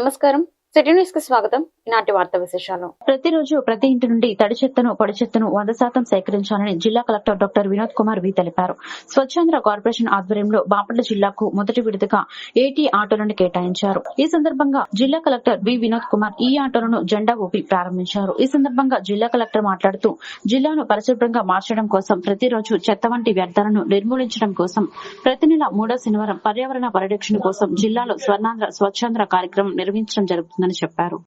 నమస్కారం. City news కి స్వాగతం. ఈనాటి వార్తా విశేషాలు. ప్రతిరోజు ప్రతి ఇంటి నుండి తడి చెత్తను పొడి చెత్తను 100% సేకరించాలని జిల్లా కలెక్టర్ డాక్టర్ వినోద్ కుమార్ వి తెలిపారు. స్వచ్ఛాంధ్ర కార్పొరేషన్ ఆధ్వర్యంలో బాపట్ల జిల్లాకు మొదటి విడతగా 80 ఆటోలను కేటాయించారు. ఈ సందర్భంగా జిల్లా కలెక్టర్ వి వినోద్ కుమార్ ఈ ఆటోలను జెండా ఊపి ప్రారంభించారు. ఈ సందర్భంగా జిల్లా కలెక్టర్ మాట్లాడుతూ జిల్లాను పరిశుభ్రంగా మార్చడం కోసం ప్రతిరోజు చెత్త వంటి వ్యర్థాలను నిర్మూలించడం కోసం ప్రతి నెల 3వ శనివారం పర్యావరణ పరిరక్షణ కోసం జిల్లాలో స్వర్ణాంధ్ర స్వచ్ఛాంధ్ర కార్యక్రమం నిర్వహించడం జరుగుతుందని చెప్పారు.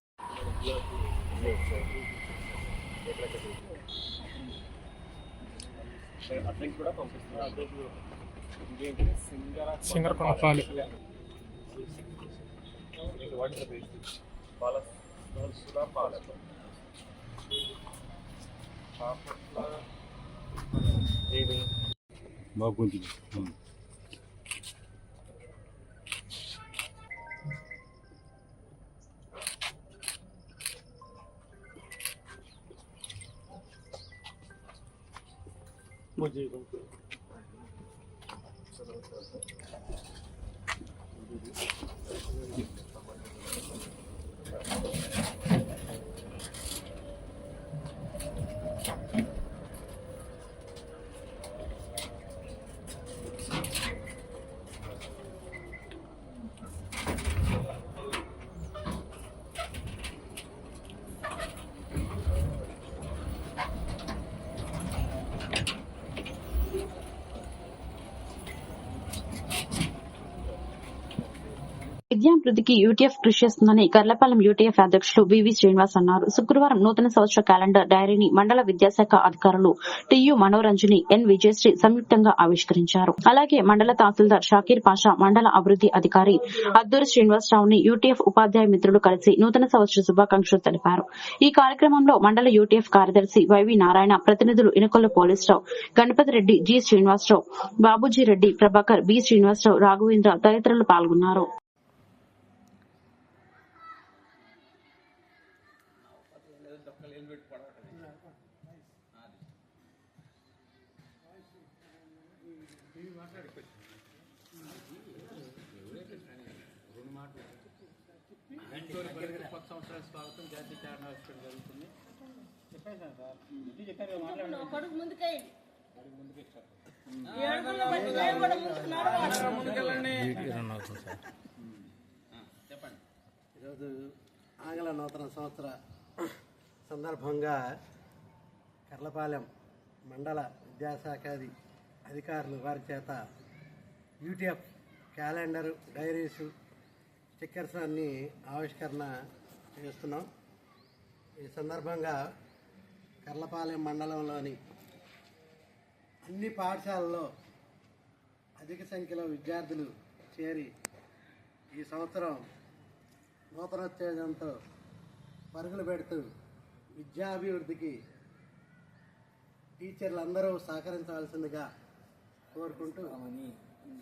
సింగరకొండపాలి బాగుంది. मुझे విద్యాభివృద్ధికి యూటీఎఫ్ కృషి చేస్తుందని కర్లపాలెం యూటీఎఫ్ అధ్యక్షులు వివి శ్రీనివాస్ అన్నారు. శుక్రవారం నూతన సంవత్సర క్యాలెండర్ డైరీని మండల విద్యాశాఖ అధికారులు టియు మనోరంజని ఎన్ విజయశ్రీ సంయుక్తంగా ఆవిష్కరించారు. అలాగే మండల తహసీల్దార్ షాకీర్ పాషా, మండల అభివృద్ధి అధికారి అద్దూరి శ్రీనివాసరావుని యూటీఎఫ్ ఉపాధ్యాయ మిత్రులు కలిసి నూతన సంవత్సర శుభాకాంక్షలు తెలిపారు. ఈ కార్యక్రమంలో మండల యూటీఎఫ్ కార్యదర్శి వైవి నారాయణ, ప్రతినిధులు ఇనకొల్ల పోలీసరావు, గణపతి రెడ్డి, జి శ్రీనివాసరావు, బాబుజీ రెడ్డి, ప్రభాకర్, బి శ్రీనివాసరావు, రాఘవేంద్ర తదితరులు పాల్గొన్నారు. స్వాగతం. జాతీయ చారణ హాస్పిటల్ జరుగుతుంది. ఈరోజు ఆంగ్ల నూతన సంవత్సర సందర్భంగా కర్లపాలెం మండల విద్యాశాఖ అధికారులు వారి చేత యూటీఎఫ్ క్యాలెండరు, డైరీసు, స్టిక్కర్స్ అన్ని ఆవిష్కరణ చేస్తున్నాం. ఈ సందర్భంగా కర్లపాలెం మండలంలోని అన్ని పాఠశాలల్లో అధిక సంఖ్యలో విద్యార్థులు చేరి ఈ సంవత్సరం నూతనోత్తేజంతో పరుగులు పెడుతూ విద్యాభివృద్ధికి టీచర్లందరూ సహకరించవలసిందిగా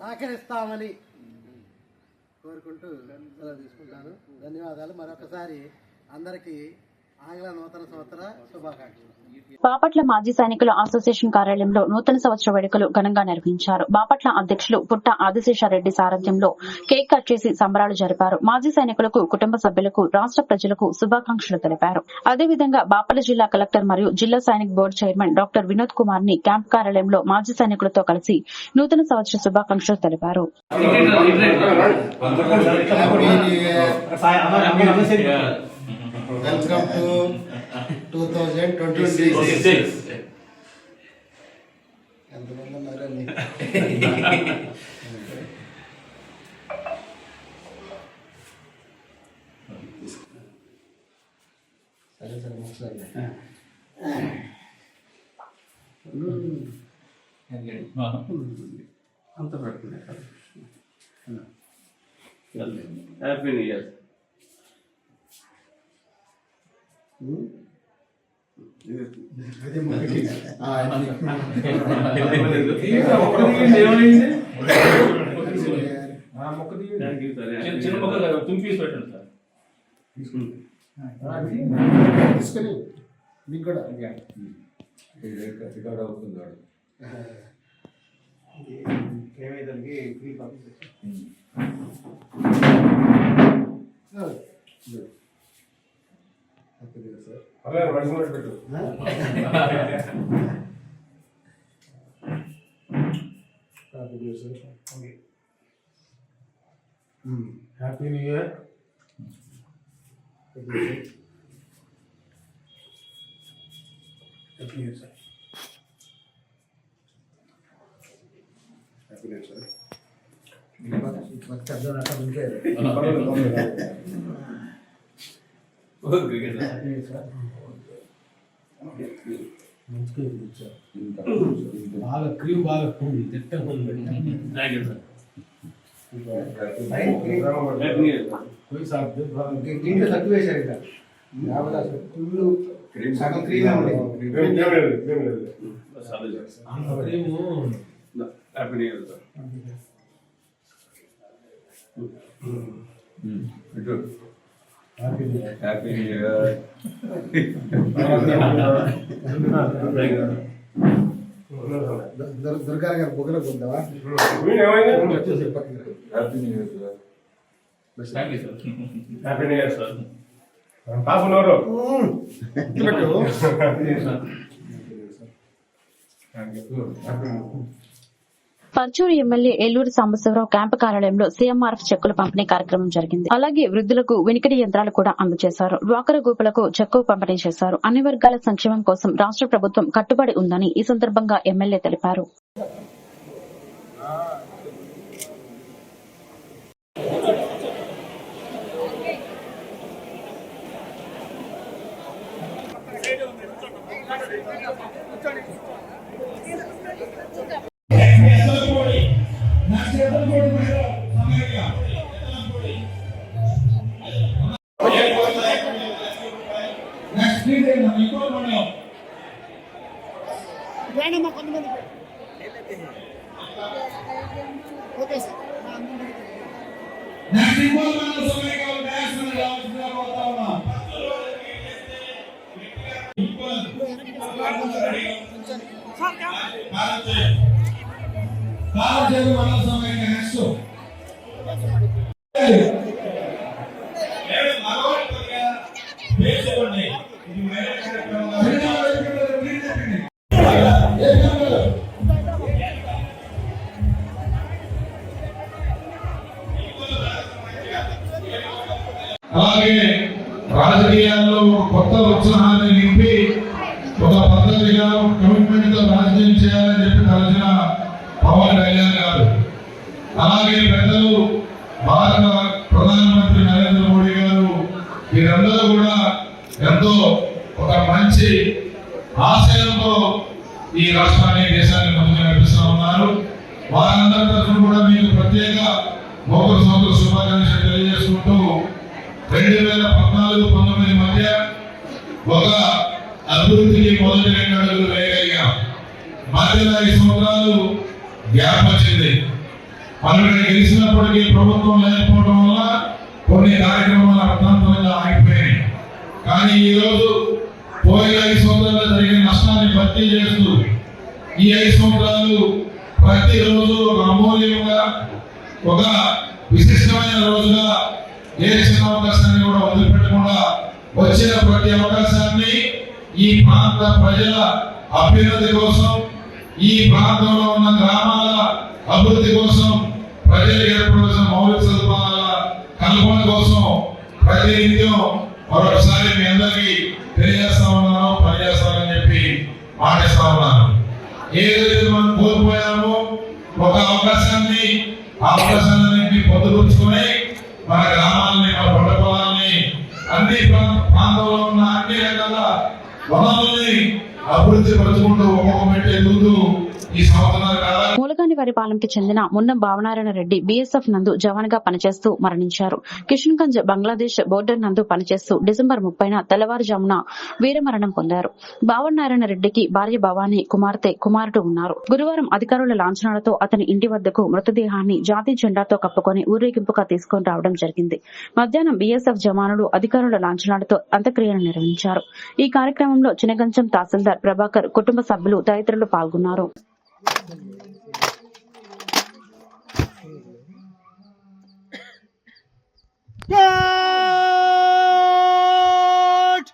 సహకరిస్తామని కోరుకుంటూ సెలవు తీసుకుంటాను. ధన్యవాదాలు. మరొకసారి అందరికీ ఆంగ్ల నూతన సంవత్సర శుభాకాంక్షలు. బాపట్ల మాజీ సైనికుల అసోసియేషన్ కార్యాలయంలో నూతన సంవత్సర వేడుకలు ఘనంగా నిర్వహించారు. బాపట్ల అధ్యక్షులు పుట్ట ఆదిశేషారెడ్డి సారథ్యంలో కేక్ కట్ చేసి సంబరాలు జరిపారు. మాజీ సైనికులకు, కుటుంబ సభ్యులకు, రాష్ట ప్రజలకు శుభాకాంక్షలు తెలిపారు. అదేవిధంగా బాపట్ల జిల్లా కలెక్టర్ మరియు జిల్లా Sainik board chairman doctor Vinod Kumar ని క్యాంప్ కార్యాలయంలో మాజీ సైనికులతో కలిసి నూతన సంవత్సర శుభాకాంక్షలు తెలిపారు. Welcome to 2026. ఎంతమంది ఉన్నారండి? సరే ఒకసారి అంత పెడుతున్నాయి. Happy new year. అదే చిన్న మొక్క తుంపి పెట్టండి సార్. తీసుకొని మీకు కూడా రికార్డ్ అవుతుంది. ఏమైందానికి happy new year. Happy new year sir. Happy new year sir. బాగా క్రీమ్ బాగా తిట్టంగా ఉంది. Thank you sir. कोई साथ दे क्रीम तो तक वेसाరు ఇట యా బతా ఫుల్ క్రీమ్ సగం క్రీమ్ ఉంది క్రీమ్ బస్ అదే sir cream happy new year sir. Good happy new year. Happy new year. Durga garu బొగల కొందావా happy new year sir. Thank you sir. Happy new year sir. పాప నోరు పర్చూరు ఎమ్మెల్యే ఏలూరు సాంబశివరావు క్యాంపు కార్యాలయంలో సీఎంఆర్ఎఫ్ చెక్కుల పంపిణీ కార్యక్రమం జరిగింది. అలాగే వృద్ధులకు వెనికిడి యంత్రాలు కూడా అందజేశారు. డ్వాక్రా గ్రూపులకు చెక్కు పంపిణీ చేశారు. అన్ని వర్గాల సంక్షేమం కోసం రాష్ట్ర ప్రభుత్వం కట్టుబడి ఉందని ఈ సందర్భంగా ఎమ్మెల్యే తెలిపారు. అలాగే రాజకీయాల్లో కొత్త ఉత్సాహాన్ని నింపి ఒక పద్ధతిగా కమిట్మెంట్ తో రాజకీయం చేయాలని చెప్పి తలచిన పవన్ కళ్యాణ్ గారు, అలాగే పెద్దలు భారత ప్రధానమంత్రి నరేంద్ర మోడీ గారు, వీరందరూ కూడా ఎంతో ఒక మంచి ఆశయంతో ఈ రాష్ట్రాన్ని దేశాన్ని ముందుకు నడిపిస్తూ ఉన్నారు. వారందరి తరఫున కూడా మీకు ప్రత్యేక మోకర సంవత్సర శుభాకాంక్షలు తెలియజేసుకుంటూ 2014-19 మధ్య ఒక అభివృద్ధికి మొదటి 2 అడుగులు వేయగలిగాం. మధ్యలో 5 సంవత్సరాలు గ్యాప్ వచ్చింది. మనం గెలిచినప్పటికీ ప్రభుత్వం లేకపోవడం వల్ల కొన్ని కార్యక్రమాలు అర్థాంతరంగా ఆగిపోయాయి. కానీ ఈ రోజు పోయిన 5 సంవత్సరాల్లో జరిగిన నష్టాన్ని భర్తీ చేస్తూ ఈ 5 సంవత్సరాలు ప్రతిరోజు ఒక అమూల్యంగా ఒక విశిష్టమైన రోజుగా ఏ చిన్న అవకాశాన్ని కూడా వదిలిపెట్టకుండా వచ్చిన ప్రతి అవకాశాన్ని ఈ ప్రాంత ప్రజల అభ్యున్నతి కోసం, ఈ ప్రాంతంలో ఉన్న గ్రామాల అభివృద్ధి కోసం, ప్రజలకు ఏర్పడాల్సిన మౌలిక సదుపాయాల కల్పన కోసం ప్రతినిత్యం మరొకసారి మీ అందరికీ తెలియజేస్తా ఉన్నాను, పనిచేస్తామని చెప్పి మాటిస్తా ఉన్నాను. ఏదైతే మనం కోల్పోయామో ఒక అవకాశాన్ని పొందుపరుచుకొని మన గ్రామాలని, మన పంట పొలాలని, అన్ని ప్రాంతంలో ఉన్న అన్ని రకాల వనరుల్ని అభివృద్ధి పరుచుకుంటూ ఒక్కొక్క మెట్టు ఎదుగుతూ ఈ సంవత్సరాల కాలం మూలగానివారిపాలెంకి చెందిన మున్నం భావనారాయణ రెడ్డి బీఎస్ఎఫ్ నందు జవాన్ గా పనిచేస్తూ మరణించారు. కిషన్గంజ్ బంగ్లాదేశ్ బోర్డర్ నందు పనిచేస్తూ డిసెంబర్ 30న తెల్లవారుజామున వీరమరణం పొందారు. భావనారాయణ రెడ్డికి భార్య భవానీ, కుమారుడు ఉన్నారు. గురువారం అధికారుల లాంఛనాలతో అతని ఇంటి వద్దకు మృతదేహాన్ని జాతీయ జెండాతో కప్పుకొని ఊరేగింపుగా తీసుకొని రావడం జరిగింది. మధ్యాహ్నం బీఎస్ఎఫ్ జవానులు అధికారుల లాంఛనాలతో అంత్యక్రియలు నిర్వహించారు. ఈ కార్యక్రమంలో చినగంచం తహసీల్దార్ ప్రభాకర్, కుటుంబ సభ్యులు తదితరులు పాల్గొన్నారు. God!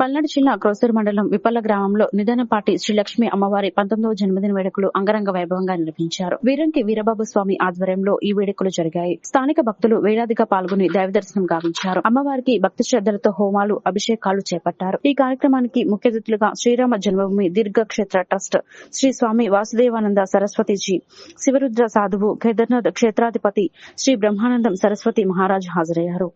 పల్నాడు జిల్లా క్రోసూరు మండలం విపల్ల గ్రామంలో నిదానపాటి శ్రీ లక్ష్మీ అమ్మవారి 19వ జన్మదిన వేడుకలు అంగరంగ వైభవంగా నిర్వహించారు. వీరంకి వీరబాబు స్వామి ఆధ్వర్యంలో ఈ వేడుకలు జరిగాయి. స్థానిక భక్తులు వేలాదిగా పాల్గొని దైవ దర్శనం గావించారు. అమ్మవారికి భక్తి శ్రద్దలతో హోమాలు, అభిషేకాలు చేపట్టారు. ఈ కార్యక్రమానికి ముఖ్య అతిథులుగా శ్రీరామ జన్మభూమి దీర్ఘక్షేత్ర ట్రస్ట్ శ్రీ స్వామి వాసుదేవానంద సరస్వతిజీ, శివరుద్ర సాధువు కేదార్నాథ్ క్షేత్రాధిపతి శ్రీ బ్రహ్మానందం సరస్వతి మహారాజ్ హాజరయ్యారు.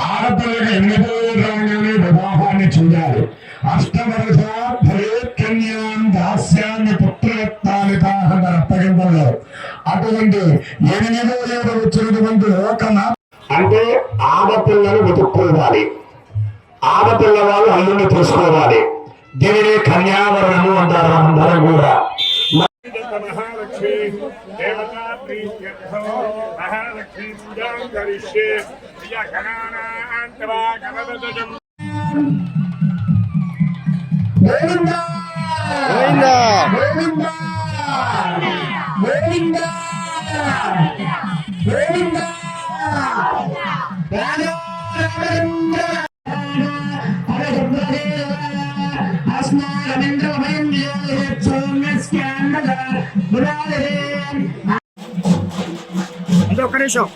ఆడపిల్లకి ఎన్నో రాగానే వివాహాన్ని చెందాలి. అష్టవరస భయోత్కన్యాం దాస్యాన్ని పుత్రత్తాలితాహన రక్తగంధంలో అటువంటి 8వ ఏడు వచ్చినటువంటి లోకన అంటే ఆడపిల్లను వెతుక్కోవాలి, ఆడపిల్ల వాళ్ళు అల్లుని తీసుకోవాలి. దీనిని కన్యావరణము అంటారు. అందరూ కూడా మహాలక్ష్మి దేవతా ప్రీత్యర్థం మహాలక్ష్మి పూజాం కరిష్యే గణానాంతవా గణపతిం గోవిందా గోవిందా గోవిందా గోవిందా గోవిందా ఒక్క నిమిషం.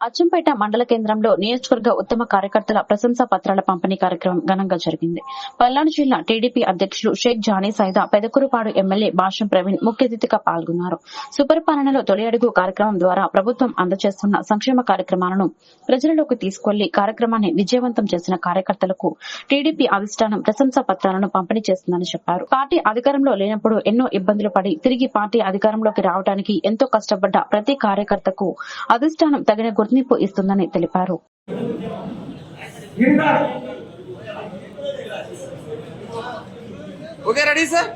అచ్చంపేట మండల కేంద్రంలో నియోజకవర్గ ఉత్తమ కార్యకర్తల ప్రశంసా పత్రాల పంపిణీ కార్యక్రమం ఘనంగా జరిగింది. పల్నాడు జిల్లా టీడీపీ అధ్యక్షులు షేక్ జానీ సైదా, పెదకూరుపాడు ఎమ్మెల్యే భాష్యం ప్రవీణ్ ముఖ్య అతిథిగా పాల్గొన్నారు. సుపరిపాలనలో తొలి అడుగు కార్యక్రమం ద్వారా ప్రభుత్వం అందజేస్తున్న సంక్షేమ కార్యక్రమాలను ప్రజలలోకి తీసుకెళ్లి కార్యక్రమాన్ని విజయవంతం చేసిన కార్యకర్తలకు టీడీపీ అధిష్టానం ప్రశంసా పత్రాలను పంపిణీ చేస్తుందని చెప్పారు. పార్టీ అధికారంలో లేనప్పుడు ఎన్నో ఇబ్బందులు పడి తిరిగి పార్టీ అధికారంలోకి రావడానికి ఎంతో కష్టపడ్డ ప్రతి కార్యకర్తకు అధిష్టానం తగిన గుర్తింపు ఇస్తుందని తెలిపారు. Okay ready sir.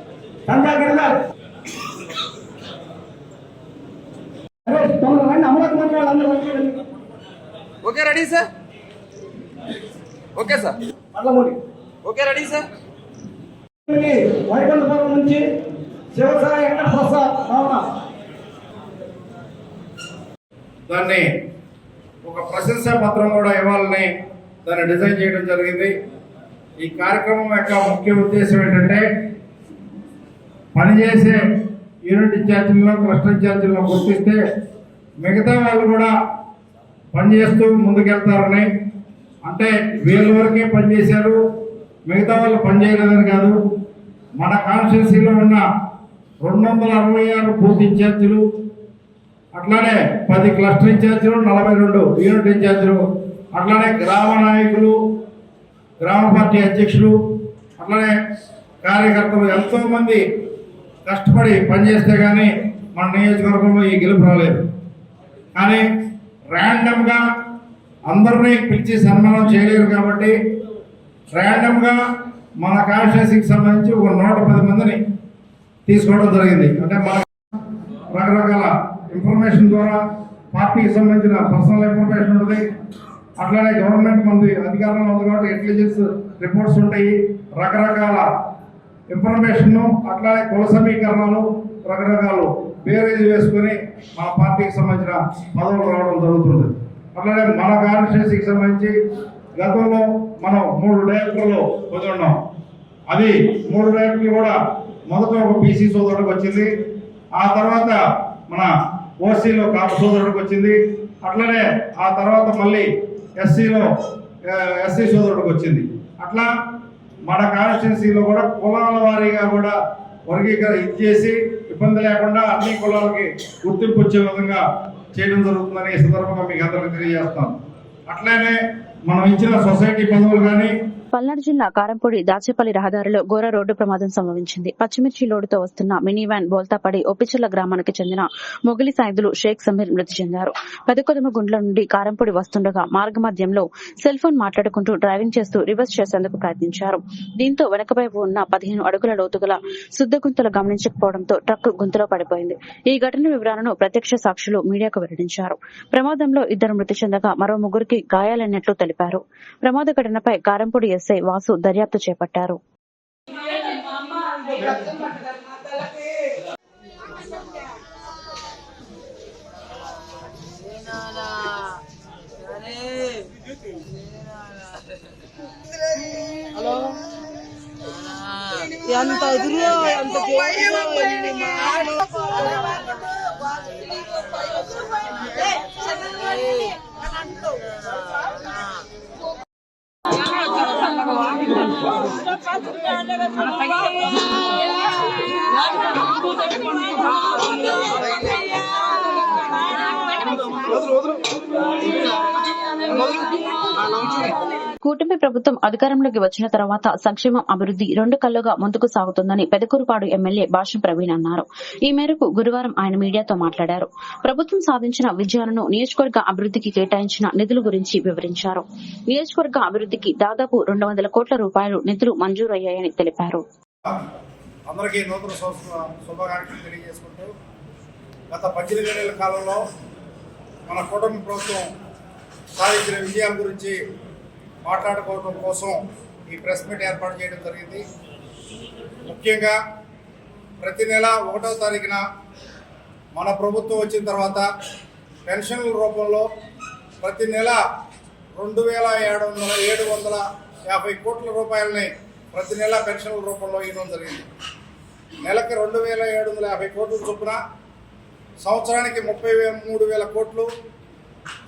Okay ready sir. Okay sir. Okay ready sir. Vaikunthapuram నుంచి శివసాయి ప్రసాద్ భావన దాన్ని ఒక ప్రశంసా పత్రం కూడా ఇవ్వాలని దాన్ని డిజైన్ చేయడం జరిగింది. ఈ కార్యక్రమం యొక్క ముఖ్య ఉద్దేశం ఏంటంటే పనిచేసే యూనిట్ ఇన్ఛార్జీలను, క్లస్టర్ ఇన్ఛార్జీలను గుర్తిస్తే మిగతా వాళ్ళు కూడా పనిచేస్తూ ముందుకెళ్తారని, అంటే వీళ్ళ వరకే పనిచేశారు మిగతా వాళ్ళు పనిచేయలేదని కాదు. మన కాన్స్టిట్యున్సీలో ఉన్న 266 బూత్ ఇన్ఛార్జీలు, అట్లానే 10 క్లస్టర్ ఇన్ఛార్జీలు, 42 యూనిట్ ఇన్ఛార్జీలు, అట్లానే గ్రామ నాయకులు, గ్రామ పార్టీ అధ్యక్షులు, అట్లానే కార్యకర్తలు ఎంతో మంది కష్టపడి పనిచేస్తే కానీ మన నియోజకవర్గంలో ఈ గెలుపు రాలేదు. కానీ ర్యాండమ్గా అందరినీ పిలిచి సన్మానం చేయలేరు కాబట్టి ర్యాండమ్గా మన కాన్స్టిట్యున్సీకి సంబంధించి ఒక 110 మందిని తీసుకోవడం జరిగింది. అంటే మన రకరకాల ఇన్ఫర్మేషన్ ద్వారా పార్టీకి సంబంధించిన పర్సనల్ ఇన్ఫర్మేషన్ ఉంటుంది, అట్లానే గవర్నమెంట్ మంది అధికారంలో ఉంది కాబట్టి ఇంటెలిజెన్స్ రిపోర్ట్స్ ఉంటాయి, రకరకాల ఇన్ఫర్మేషన్, అట్లానే కుల సమీకరణాలు, రకరకాలు బేరేజ్ వేసుకొని మన పార్టీకి సంబంధించిన పదవులు రావడం జరుగుతుంది. అట్లానే మన కాన్స్టిట్యున్సీకి సంబంధించి గతంలో మనం 3 డైరెక్టర్లు పొంది ఉన్నాం. అది 3 డైరెక్టర్లు కూడా మొదట ఒక బీసీ సోదరుడికి వచ్చింది, ఆ తర్వాత మన ఓసీలో కాపు సోదరుడికి వచ్చింది, అట్లనే ఆ తర్వాత మళ్ళీ ఎస్సీ సోదరుడికి వచ్చింది. అట్లా మన కాన్స్టిట్యున్సీలో కూడా కులాల వారీగా కూడా ఇచ్చేసి ఇబ్బంది లేకుండా అన్ని కులాలకి గుర్తింపు వచ్చే విధంగా చేయడం జరుగుతుందని ఈ సందర్భంగా మీకు అందరికీ తెలియజేస్తాను. అట్లనే మనం ఇచ్చిన సొసైటీ పదవులు కానీ పల్నాడు జిల్లా కారంపూడి దాచేపల్లి రహదారిలో ఘోర రోడ్డు ప్రమాదం సంభవించింది. పచ్చిమిర్చి లోడుతో వస్తున్న మినీ వ్యాన్ బోల్తాపడి ఒప్పిచెర్ల గ్రామానికి చెందిన మొగిలి సాయిదులు షేక్ సమీర్ మృతి చెందారు. పెదకొదమగుండ్ల నుండి కారంపూడి వస్తుండగా మార్గమధ్యంలో సెల్ ఫోన్ మాట్లాడుకుంటూ డ్రైవింగ్ చేస్తూ రివర్స్ చేసేందుకు ప్రయత్నించారు. దీంతో వెనకవైపు ఉన్న 15 అడుగుల లోతుగల శుద్ధ గుంతలు గమనించకపోవడంతో ట్రక్ గుంతలో పడిపోయింది. ఈ ఘటన వివరాలను ప్రత్యక్ష సాక్షులు మీడియాకు వెల్లడించారు. ప్రమాదంలో 2 మృతి చెందగా మరో 3కి గాయాలైనట్లు తెలిపారు. ప్రమాద ఘటనపై కారంపూడి ఎస్ఐ వాసు దర్యాప్తు చేపట్టారు. ఎంత కూటమి ప్రభుత్వం అధికారంలోకి వచ్చిన తర్వాత సంక్షేమం అభివృద్ది 2 కళ్లుగా ముందుకు సాగుతుందని పెదకూరుపాడు ఎమ్మెల్యే భాష్యం ప్రవీణ్ అన్నారు. ఈ మేరకు గురువారం ఆయన మీడియాతో మాట్లాడారు. ప్రభుత్వం సాధించిన విజయాలను, నియోజకవర్గ అభివృద్దికి కేటాయించిన నిధుల గురించి వివరించారు. నియోజకవర్గ అభివృద్దికి దాదాపు 200 కోట్ల రూపాయలు నిధులు మంజూరయ్యాయని తెలిపారు. అందరికీ నూతన సంవత్సర శుభాకాంక్షలు తెలియజేసుకుంటూ గత 18 నెలల కాలంలో మన కూటమి ప్రభుత్వం సాధించిన విజయాల గురించి మాట్లాడుకోవడం కోసం ఈ ప్రెస్ మీట్ ఏర్పాటు చేయడం జరిగింది. ముఖ్యంగా ప్రతి నెల 1వ తారీఖున మన ప్రభుత్వం వచ్చిన తర్వాత పెన్షన్ల రూపంలో ప్రతి నెల 2,750 కోట్ల రూపాయలని ప్రతి నెల పెన్షన్ల రూపంలో ఇవ్వడం జరిగింది. నెలకి 2,750 కోట్ల చొప్పున సంవత్సరానికి 33,000 కోట్లు.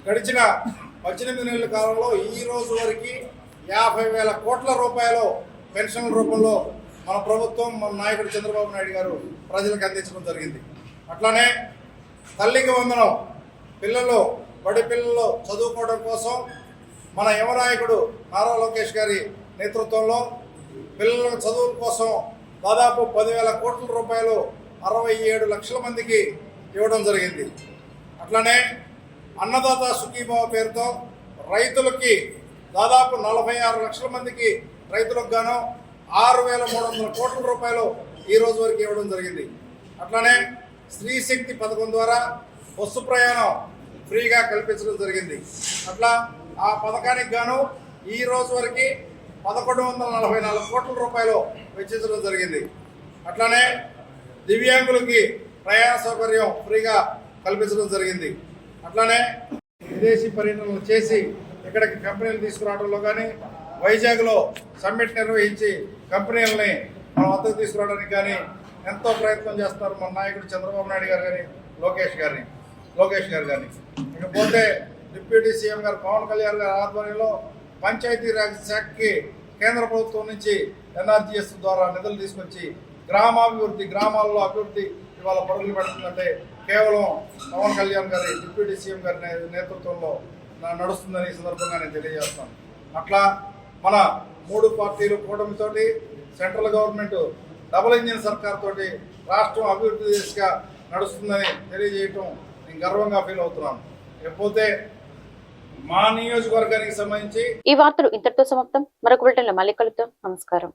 గడిచిన 18 నెలల కాలంలో ఈ రోజు వరకు 50,000 కోట్ల రూపాయలు పెన్షన్ల రూపంలో మన ప్రభుత్వం, మన నాయకుడు చంద్రబాబు నాయుడు గారు ప్రజలకు అందించడం జరిగింది. అట్లానే తల్లికి వందనం, బడి పిల్లలు చదువుకోవడం కోసం మన యువ నాయకుడు నారా లోకేష్ గారి నేతృత్వంలో పిల్లల చదువుల కోసం దాదాపు 10,000 కోట్ల రూపాయలు 67 లక్షల మందికి ఇవ్వడం జరిగింది. అట్లనే అన్నదాత సుఖీభావ పేరుతో రైతులకి దాదాపు 46 లక్షల మందికి రైతులకు గాను 6,300 కోట్ల రూపాయలు ఈ రోజు వరకు ఇవ్వడం జరిగింది. అట్లనే స్త్రీ శక్తి పథకం ద్వారా బస్సు ప్రయాణం ఫ్రీగా కల్పించడం జరిగింది. అట్లా ఆ పథకానికి గాను ఈ రోజు వరకు 1,144 కోట్ల రూపాయలు వెచ్చించడం జరిగింది. అట్లానే దివ్యాంగులకి ప్రయాణ సౌకర్యం ఫ్రీగా కల్పించడం జరిగింది. అట్లానే విదేశీ పర్యటనలు చేసి ఇక్కడికి కంపెనీలు తీసుకురావడంలో కానీ, వైజాగ్లో సమ్మిట్ నిర్వహించి కంపెనీలని మన వద్దకు తీసుకురావడానికి కానీ ఎంతో ప్రయత్నం చేస్తారు మన నాయకుడు చంద్రబాబు నాయుడు గారు కానీ, లోకేష్ గారు కానీ. ఇకపోతే డిప్యూటీ సీఎం గారు పవన్ కళ్యాణ్ గారి ఆధ్వర్యంలో పంచాయతీరాజ్ శాఖకి కేంద్ర ప్రభుత్వం నుంచి ఎన్ఆర్జీఎస్ ద్వారా నిధులు తీసుకొచ్చి గ్రామాల్లో అభివృద్ధి ఇవాళ పరుగులు పెడుతుందంటే కేవలం పవన్ కళ్యాణ్ గారి, డిప్యూటీ సీఎం గారి నేతృత్వంలో నడుస్తుందని ఈ సందర్భంగా నేను తెలియజేస్తాను. అట్లా మన 3 పార్టీలు కూటమితోటి, సెంట్రల్ గవర్నమెంట్ డబుల్ ఇంజిన్ సర్కార్ తోటి రాష్ట్రం అభివృద్ధి దిశగా నడుస్తుందని తెలియజేయటం నేను గర్వంగా ఫీల్ అవుతున్నాను. లేకపోతే మా నియోజకవర్గానికి సంబంధించి ఈ వార్తలు ఇంతటితో సమాప్తం. మరొక బులెటిన్లో మళ్ళీ కలుద్దాం. నమస్కారం.